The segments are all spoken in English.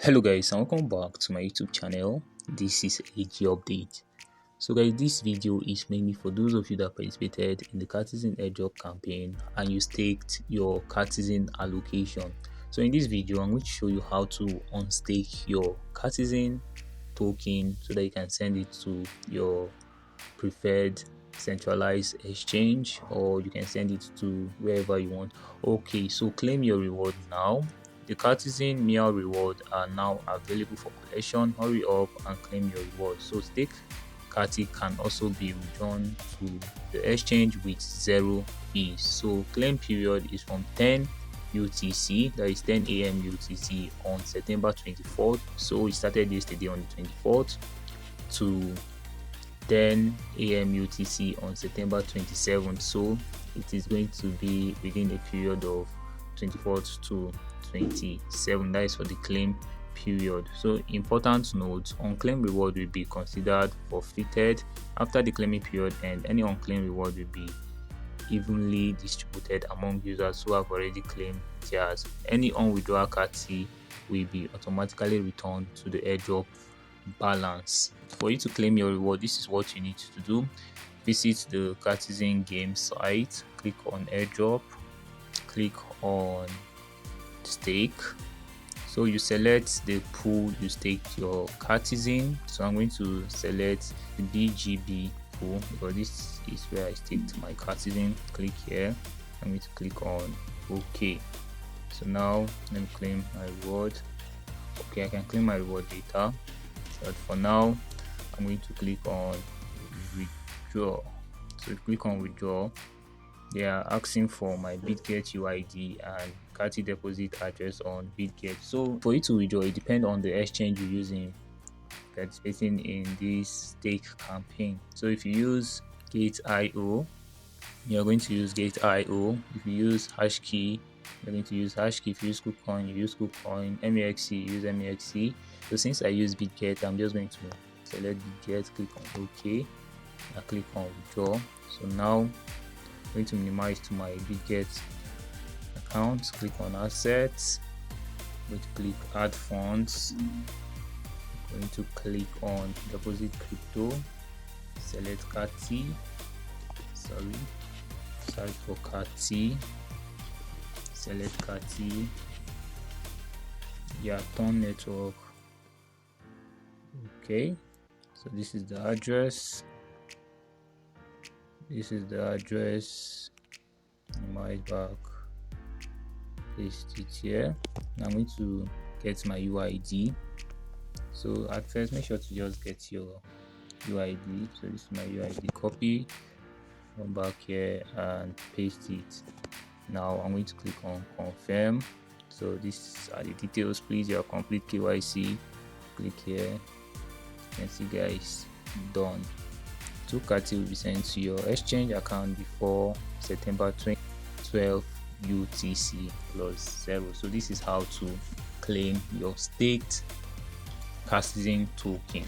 Hello guys, and welcome back to my YouTube channel. This is AG update. So guys, this video is mainly for those of you that participated in the Catizen Airdrop campaign and you staked your Catizen allocation. So in this video, I'm going to show you how to unstake your Catizen token so that you can send it to your preferred centralized exchange, or you can send it to wherever you want. Okay, so claim your reward now. The Catizen meal reward are now available for collection. Hurry up and claim your reward. So stake Cati can also be withdrawn to the exchange with 0 fees. So claim period is from 10 UTC, that is 10 a.m. UTC on September 24th. So it started yesterday on the 24th to 10 a.m. UTC on September 27th. So it is going to be within a period of 24th to 27. That is for the claim period. So important note, unclaimed reward will be considered forfeited after the claiming period, and any unclaimed reward will be evenly distributed among users who have already claimed theirs. Any unwithdrawn Cati will be automatically returned to the airdrop balance. For you to claim your reward, this is what you need to do. Visit the Catizen game site, click on airdrop, click on stake. So you select the pool you staked your Catizen. So I'm going to select the BGB pool because this is where I staked my Catizen. Click here. I'm going to click on OK. So now let me claim my reward. Okay, I can claim my reward later, but for now I'm going to click on withdraw. So if you click on withdraw, they are asking for my BitGet UID and Cati deposit address on BitGet. So for you to withdraw, it depends on the exchange you're using participating in this stake campaign. So if you use Gate.io, you're going to use Gate.io. If you use Hashkey, you're going to use Hashkey. If you use KuCoin, you use KuCoin. MEXC, you use MEXC. So since I use BitGet, I'm just going to select BitGet, click on OK, and click on withdraw. So now I'm going to minimize to my BitGet account, click on assets, I'm going to click add funds, I'm going to click on deposit crypto, select Cati, search for Cati, select Cati, turn network. Okay, so this is the address, minimize back, paste it here. I'm going to get my UID. So at first, make sure to just get your UID. So this is my UID. Copy, come back here and paste it. Now I'm going to click on confirm. So these are the details. Please your complete KYC. Click here. You can see guys, done. 2 Cati will be sent to your exchange account before September 12 UTC plus 0. So this is how to claim your staked Catizen token.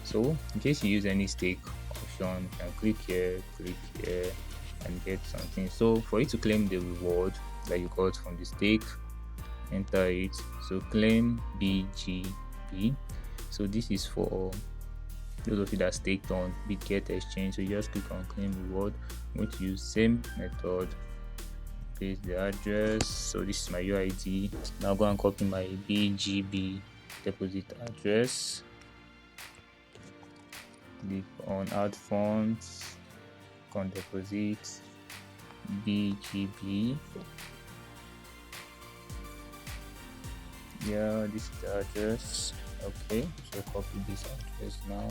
So in case you use any stake option, you can click here and get something. So for you to claim the reward that you got from the stake, enter it. So claim BGB. So this is for those of you that staked on BitGet exchange. So you just click on claim reward. I'm going to use same method, paste the address. So this is my UID. Now go and copy my BGB deposit address, click on add funds, click on deposit BGB. This is the address. Okay, so copy this address now,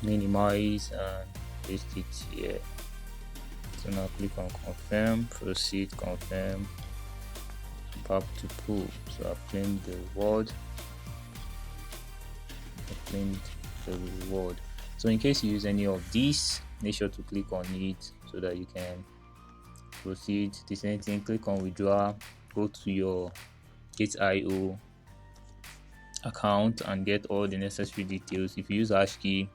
minimize and paste it here. So now click on confirm, proceed, confirm, back to pool. So I've claimed the reward. So in case you use any of these, make sure to click on it so that you can proceed. The same thing, click on withdraw, go to your Gate.io account and get all the necessary details. If you use Hashkey,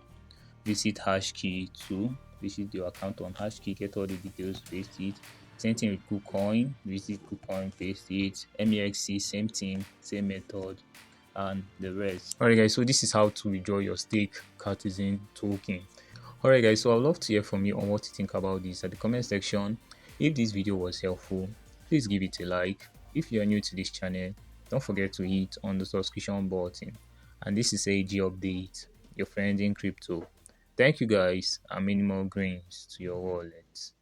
visit Hashkey too. Visit your account on Hashkey, get all the details, paste it. Same thing with KuCoin, visit KuCoin, paste it. MEXC, same thing, same method. and the rest. Alright guys, so this is how to withdraw your stake Catizen token. Alright guys, so I'd love to hear from you on what you think about this at the comment section. If this video was helpful, please give it a like. If you are new to this channel, don't forget to hit on the subscription button. And this is AG Update, your friend in crypto. Thank you guys, and many more grains to your wallet.